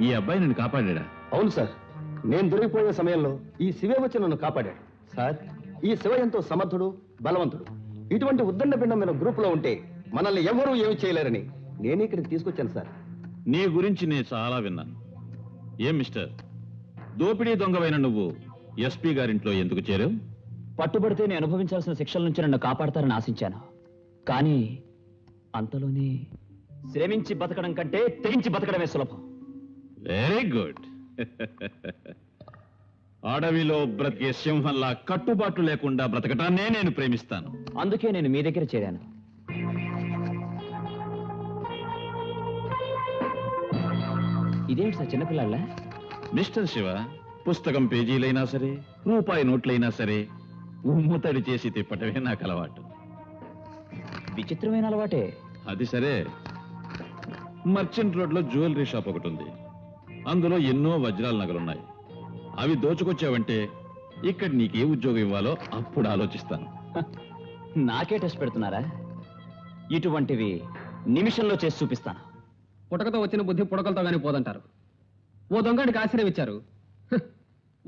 ఈ అబ్బాయి నన్ను కాపాడా? అవును సార్, నేను దొరికిపోయే సమయంలో ఈ శివే వచ్చి నన్ను కాపాడాడు సార్. ఈ శివ ఎంతో సమర్థుడు, బలవంతుడు. ఇటువంటి ఉద్దండ పిండం మీద గ్రూప్ లో ఉంటే మనల్ని ఎవరూ ఏమి చేయలేరని నేను ఇక్కడికి తీసుకొచ్చాను సార్. నీ గురించి నేను చాలా విన్నాను. ఏం మిస్టర్, దోపిడీ దొంగవైన నువ్వు ఎస్పీ గారింట్లో ఎందుకు చేరావు? పట్టుబడితే నేను అనుభవించాల్సిన శిక్షల నుంచి నన్ను కాపాడతారని ఆశించాను. కానీ అంతలోనే శ్రమించి బతకడం కంటే తెగించి బతకడమే సులభం. Very good. అడవిలో బ్రతికే సింహంలా కట్టుబాట్లు లేకుండా బ్రతకటాన్నే నేను ప్రేమిస్తాను. అందుకే నేను మీ దగ్గర చేరాను. ఇదేంటి సార్ చిన్నపిల్లాళ్ళ? మిస్టర్ శివ, పుస్తకం పేజీలైనా సరే, రూపాయి నోట్లైనా సరే ఉమ్ముతడి చేసి తిప్పటమే నాకు అలవాటు. విచిత్రమైన అలవాటే. అది సరే, మర్చెంట్ రోడ్ లో జ్యువెలరీ షాప్ ఒకటి ఉంది. అందులో ఎన్నో వజ్రాల నగలున్నాయి. అవి దోచుకొచ్చావంటే ఇక్కడ నీకే ఉద్యోగం ఇవ్వాలో అప్పుడు ఆలోచిస్తాను. నాకే టెస్ట్ పెడుతున్నారా? ఇటువంటివి నిమిషంలో చేసి చూపిస్తాను. పుటకతో వచ్చిన బుద్ధి పుడకలతో గానీ పోదంటారు. ఓ దొంగడికి ఆశ్రయం ఇచ్చారు,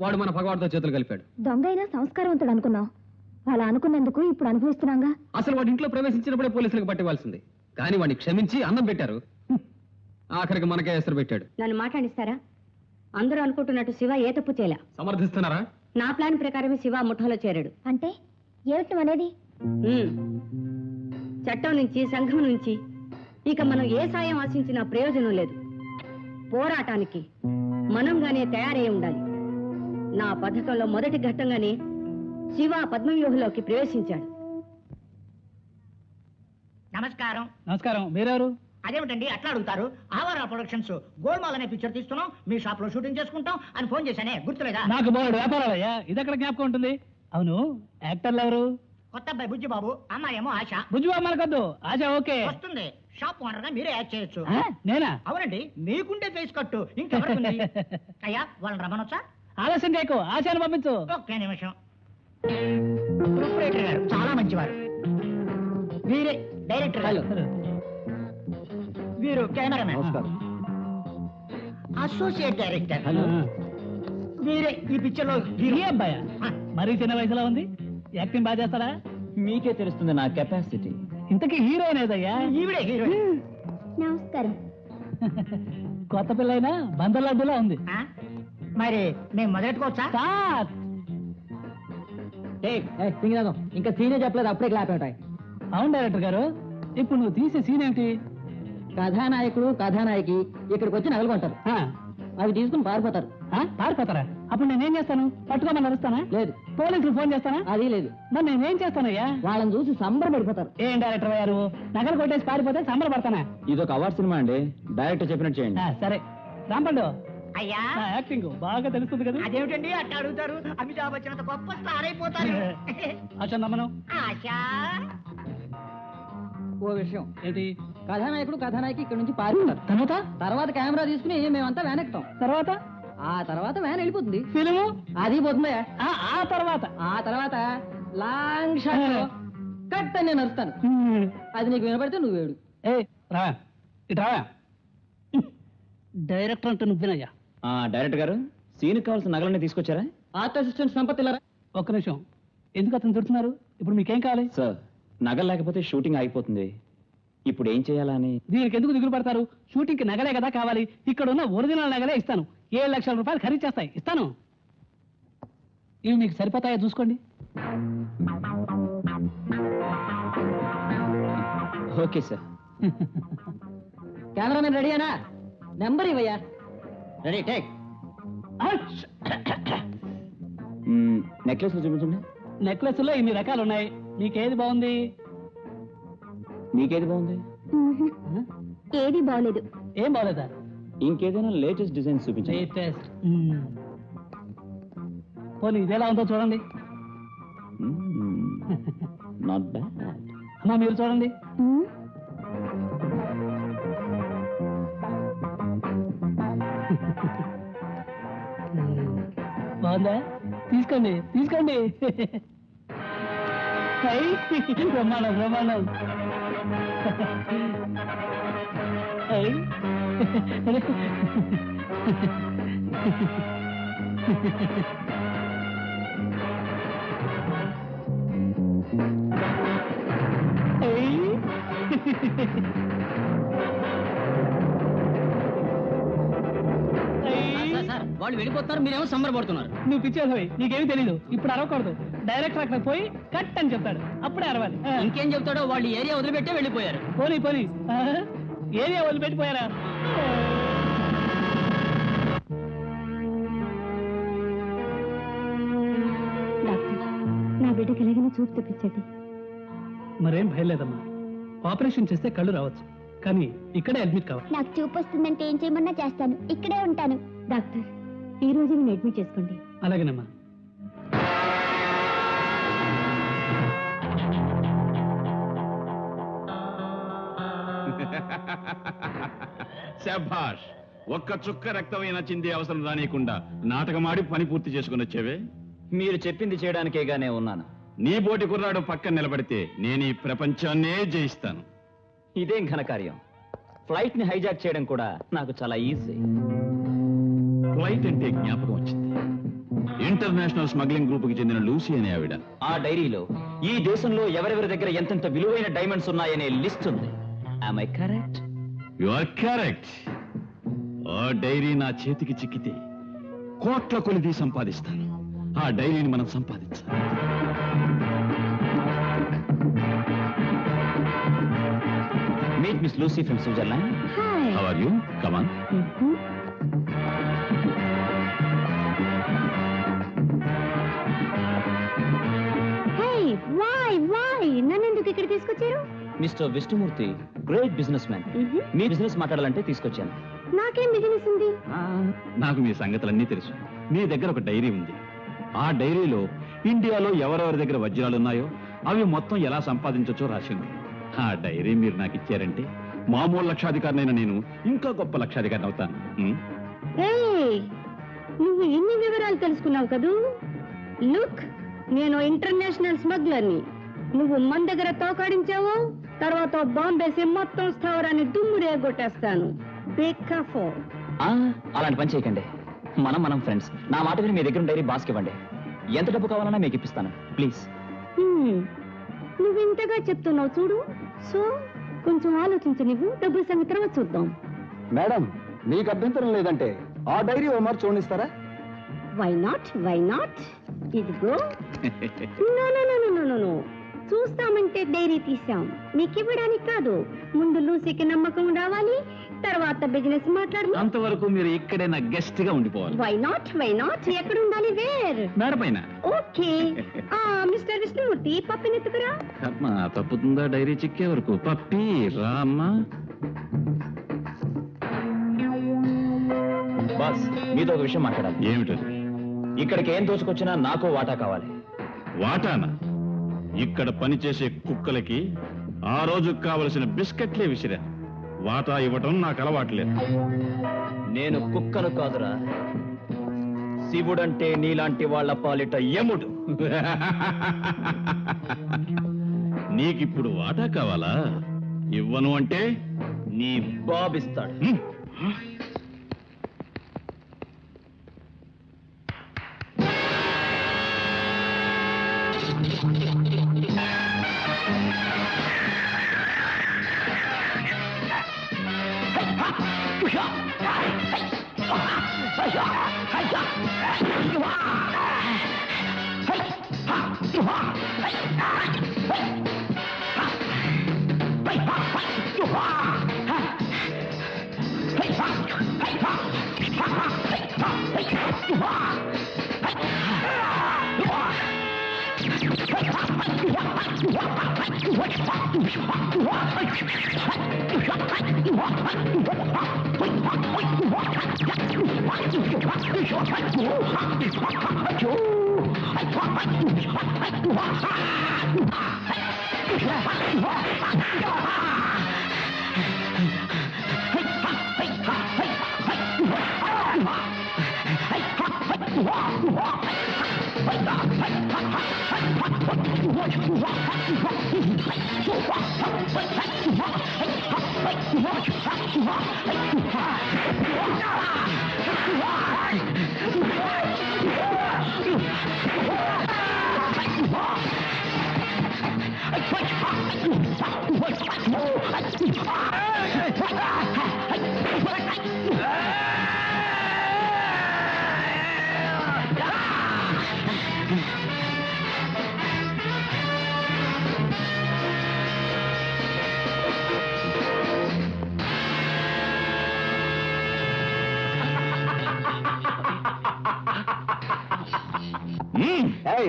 వాడు మన పగవాడితో చేతులు కలిపాడు. దొంగ అయినా సంస్కారవంతుడు అనుకున్నాం. అలా అనుకున్నందుకు ఇప్పుడు అనుభవిస్తున్నాగా. అసలు వాడి ఇంట్లో ప్రవేశించినప్పుడే పోలీసులకు పట్టివ్వాల్సింది. కానీ వాడిని క్షమించి అన్నం పెట్టారు. ఆఖరికి మనకే ఎసరు పెట్టాడు. నన్ను మాట్లాడిస్తారా? అందరూ అనుకుంటున్నట్టు శివ ఏ తప్పు చేయలే. సమర్థిస్తున్నారా? నా ప్లాన్ ప్రకారమే శివ ముఠాలో చేరాడు. అంటే ఏమిటి అనేది? చట్టం నుంచి, సంఘం నుంచి ఇక మనం ఏ సాయం ఆశించినా ప్రయోజనం లేదు. పోరాటానికి మనంగానే తయారై ఉండాలి. నా పథకంలో మొదటి ఘట్టంగానే శివ పద్మవ్యూహంలోకి ప్రవేశించాడు. నమస్కారం. నమస్కారం. మీరెవరు? అదేమిటండి అట్లా అడుగుతారు? ఆవారా ప్రొడక్షన్స్ గోల్మాల్ అనే పిక్చర్ తీస్తున్నాం, మీ షాప్ లో షూటింగ్ చేసుకుంటాం అని ఫోన్ చేశానే, గుర్తులేదా? నాకు బోర్డు వ్యాపారాలయ్యా, ఇది ఎక్కడ జ్ఞాపకం ఉంటుంది? అవును, యాక్టర్లు ఎవరు? కొత్త అబ్బాయి బుజ్జి బాబు, అమ్మాయేమో ఆశ. బుజ్జు మనకొద్దు, ఆశ ఓకే. వస్తుంది, షాప్ ఓనర్ గా మీరే యాడ్ చేయొచ్చు. నేనా? అవునండి, మీకుంటే ఫేస్ కట్టు ఇంకెవరికి? అయ్యా వాళ్ళని రమ్మనొచ్చా? ఆలస్యం చేయకు, ఆశను పంపించు. ఒక్క నిమిషం. ప్రొపరేటర్ గారు చాలా మంచివారు. వీరే డైరెక్టర్ గారు. వీరు కెమెరామెన్. Associate director. వీరే ఈ పిక్చర్ లో ఈ అబ్బాయా? మరీ చిన్న వయసులో ఉంది, యాక్టింగ్ బాగా చేస్తాడా? మీకే తెలుస్తుంది నా కెపాసిటీ. ఇంతకీ హీరోయిన్ ఏదయ్యా? ఈవిడే హీరోయిన్. నమస్కారం. కొత్త పిల్లైనా బందర్లాడ్డులా ఉంది. మరి మేము మొదలెట్టుకోవచ్చా? సార్ ఇంకా సీనే చెప్పలేదు, అప్పుడే క్లాప్ అవుతాయి. అవును డైరెక్టర్ గారు, ఇప్పుడు నువ్వు తీసే సీన్ ఏంటి? కథానాయకుడు కథానాయకి ఇక్కడికి వచ్చి నగలుకుంటారు, అవి తీసుకుని పారిపోతారు. పారిపోతారా? అప్పుడు నేనేం చేస్తాను? పట్టుకోమని నడుస్తానా? లేదు. పోలీసులు ఫోన్ చేస్తానా? అది లేదు. మరి నేనేం చేస్తానయ్యా? వాళ్ళని చూసి సంబరపడిపోతారు. ఏం డైరెక్టర్ గారు, నగలు కొట్టేసి పారిపోతే సంబరపడతానా? ఇదొక అవార్డ్ సినిమా అండి, డైరెక్టర్ చెప్పినట్టు చేయండి. సరే రాంపండు, అయ్యా నా యాక్టింగ్ బాగా తెలుస్తుంది కదా. అదేమిటండి అట్లా అడుగుతారు? అమితాబ్ బచ్చన్ గొప్ప స్టార్ అయిపోతారు. ఆశ నమ్మను. ఆశా ఓ విషయం ఏంటి? కథానాయకుడు కథానాయకి ఇక్కడ నుంచి పారిపోతారు. తర్వాత కెమెరా తీసుకుని మేమంతా వ్యాన్ ఎక్కుతాం. తర్వాత ఆ తర్వాత వ్యాన్ వెళ్ళిపోతుంది. ఫిలిము అది పోతుందా? ఆ తర్వాత ఆ తర్వాత లాంగ్ షాట్ లో కట్ అని నేను అరుస్తాను. అది నీకు వినపడితే నువ్వు వేడు. ఏ రా ఇటు రా. డైరెక్టర్ అంటే నువ్వేనయ్యా. డైరెక్టర్ గారు, సీన్ కావాల్సిన నగలన్నీ తీసుకొచ్చారా? ఆర్ట్ అసిస్టెంట్ సంపత్ ఇలా ఒక్క నిమిషం, ఎందుకు అతను తిడుతున్నారు? ఇప్పుడు మీకేం కావాలి? సార్, నగలు లేకపోతే షూటింగ్ అయిపోతుంది. ఇప్పుడు ఏం చేయాలా అని. దీనికి ఎందుకు దిగులు పడతారు? షూటింగ్ కి నగలే కదా కావాలి. ఇక్కడ ఉన్న ఒరిజినల్ నగలే ఇస్తాను. 7 లక్షల రూపాయలు ఖరీదు చేస్తాయి, ఇస్తాను. ఇవి మీకు సరిపోతాయా చూసుకోండి. Okay sir. కెమెరామెన్ రెడీయేనా? నెంబర్ ఇవ్వయ్యా. Ready take. నెక్లెస్ చూపించండి. నెక్లెస్ లో ఇన్ని రకాలు ఉన్నాయి, మీకేది బాగుంది? మీకేది బాగుంది? ఏది బాగలేదు. ఏం బాగలేదా? ఇంకేదైనా లేటెస్ట్ డిజైన్ చూపించండి. లేటెస్ట్. పోనీ ఇదేలా ఉందో చూడండి. Not bad. అమ్మా మీరు చూడండి. బాగుందా? తీసుకోండి తీసుకోండి. బ్రహ్మాండం బ్రహ్మాండం. వాళ్ళు వెళ్ళిపోతున్నారు, మీరేమో సంబరపడుతున్నారు. నువ్వు పిచ్చేసావి, నీకేమీ తెలీదు. ఇప్పుడు అరవకూడదు. డైరెక్టర్ అక్కడ పోయి కట్ అని చెప్తాడు, అప్పుడే అరవాలి. ఇంకేం చెప్తాడో, వాళ్ళు ఏరియా వదిలిపెట్టే వెళ్ళిపోయారు. పోనీ పోనీ. ఏరియా వదిలిపెట్టిపోయారా? డాక్టర్, నా బిడ్డకి ఎలాగైనా చూపు తెప్పించండి. మరేం భయం లేదమ్మా. ఆపరేషన్ చేస్తే కళ్ళు రావచ్చు, కానీ ఇక్కడే అడ్మిట్ కావాలి. నాకు చూపు వస్తుందంటే ఏం చేయమన్నా చేస్తాను, ఇక్కడే ఉంటాను. డాక్టర్, ఈ రోజు నేను అడ్మిట్ చేసుకోండి. అలాగేనమ్మా. శభాష్, ఒక్క చుక్క రక్తమైన చిందే అవసరం రానియకుండా నాటకమాడి పని పూర్తి చేసుకుని వచ్చేవే. మీరు చెప్పింది చేయడానికేగానే ఉన్నాను. నీ బోటి కుర్రాడు పక్కన నిలబడితే నేను ఈ ప్రపంచాన్నే జయిస్తాను. ఇదేం ఘనకార్యం. ఫ్లైట్ ని హైజాక్ చేయడం కూడా నాకు చాలా ఈజీ. ఫ్లైట్ అంటే జ్ఞాపకం వచ్చింది. ఇంటర్నేషనల్ స్మగ్లింగ్ గ్రూప్ కి చెందిన లూసీ అనే ఆవిడ ఆ డైరీలో ఈ దేశంలో ఎవరెవరి దగ్గర ఎంతెంత విలువైన డైమండ్స్ ఉన్నాయనే లిస్ట్ ఉంది. Am I correct? You are correct. ఆ డైరీ నా చేతికి చిక్కితే కోట్ల కొలిది సంపాదిస్తాను. ఆ డైరీని మనం సంపాదించాలి. Meet Miss Lucy from Switzerland. Hi. How are you? Come on. Hey, why నన్ను ఎందుకు ఇక్కడ తీసుకొచ్చారు? Mister Vishnumurthy great businessman. మీ బిజినెస్ మాట్లాడాలంటే తీసుకొచ్చాను. నాకేం బిజినెస్ ఉంది? నాకు మీ సంగతులన్నీ తెలుసు. మీ దగ్గర ఒక డైరీ ఉంది. ఆ డైరీలో ఇండియాలో ఎవరెవరి దగ్గర వజ్రాలున్నాయో అవి మొత్తం ఎలా సంపాదించొచ్చో రాసింది. ఆ డైరీ మీరు నాకు ఇచ్చారంటే మామూలు లక్షాధికారినైనా నేను ఇంకా గొప్ప లక్షాధికారిని అవుతాను. ఏయ్, నువ్వు ఇన్ని వివరాలు తెలుసుకున్నావు కదూ? లుక్, నేను ఇంటర్నేషనల్ స్మగ్లర్ని. నువ్వు మన దగ్గర తోకాడించావు, తర్వాత బాంబేసి మొత్తం స్థావరాన్ని దుమ్ము రేగొట్టేస్తాను. అలాంటి పని చేయకండి. మనం ఫ్రెండ్స్. నా మాట విని మీ దగ్గర డైరీ బాస్కి ఇవ్వండి. ఎంత డబ్బు కావాలన్నా మీకు ఇప్పిస్తాను, ప్లీజ్. నువ్వు ఇంతగా చెప్తున్నావు చూడు, సో కొంచెం ఆలోచించు. నువ్వు డబ్బుల సంగతి తర్వాత చూద్దాం. మేడం, మీకు అభ్యంతరం లేదంటే ఆ డైరీ ఓ మారు చూడనిస్తారా? Why not? ఇదిగో. నో, చూస్తామంటే డైరీ తీసాం, మీకు ఇవ్వడానికి కాదు. ముందు లూసీకి నమ్మకం రావాలి, తర్వాత బిజినెస్ మాట్లాడు. అంతవరకు మీరు ఇక్కడే నా గెస్ట్ గా ఉండిపోవాలి. Why not? ఎక్కడ ఉండాలి? వేర్? మేడ పైన. ఓకే. మిస్టర్ విష్ణుమూర్తి, పప్పిని ఎత్తుకురా. కర్మ తప్పుతుందా డైరీ చిక్కే వరకు? పప్పి రామ్మా. బాస్, మీతో ఒక విషయం మాట్లాడాలి. ఏమిటది? ఇక్కడికి ఏం దోచుకొచ్చినా నాకు వాటా కావాలి. వాటానా? ఇక్కడ పనిచేసే కుక్కలకి ఆ రోజు కావలసిన బిస్కెట్లే విసిరా. వాటా ఇవ్వటం నాకు అలవాట్లేదు. నేను కుక్కను కాదురా, శివుడంటే నీలాంటి వాళ్ళ పాలిట యముడు. నీకిప్పుడు వాటా కావాలా? ఇవ్వను అంటే నీ బాబిస్తాడు.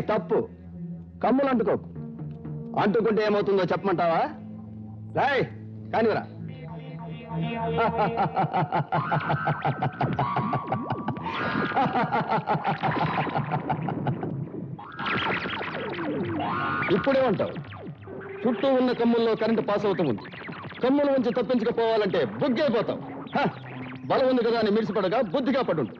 తప్పు. కమ్ములు అంటుకోకు. అంటుకుంటే ఏమవుతుందో చెప్పమంటావా? రాయ్ కానివరా. ఇప్పుడే ఉంటావు. చుట్టూ ఉన్న కమ్ముల్లో కరెంటు పాస్ అవుతుంది. కమ్ముల నుంచి తప్పించకపోవాలంటే బుగ్గైపోతావు. బలం ఉంది కదా అని మిడిసిపడగా బుద్ధిగా పడుంటు.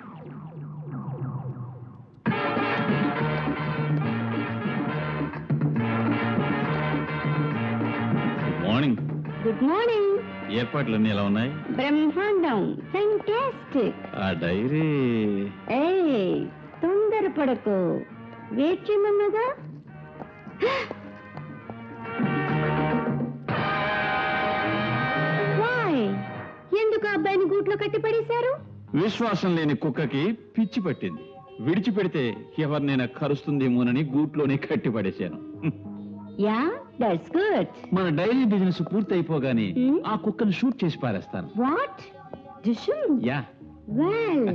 మార్నింగ్. Good morning. ఏర్పాట్లన్నీ ఎలా ఉన్నాయి? బ్రహ్మాండం. ఫెంటాస్టిక్. ఆ డైరీ తొందరపడకు, వెయిట్ చేయమన్నదా? ఎందుకు అబ్బాయిని గూట్లో కట్టి పడేశారు? విశ్వాసం లేని కుక్కకి పిచ్చి పట్టింది. విడిచిపెడితే ఎవరినైనా కరుస్తుందేమోనని గూట్లోనే కట్టి పడేశాను. Yeah, that's good. మన డైరీ బిజినెస్ పూర్తయిపోగానే ఆ కుక్కను షూట్ చేసి పారేస్తాను. వాట్? యా. వెల్,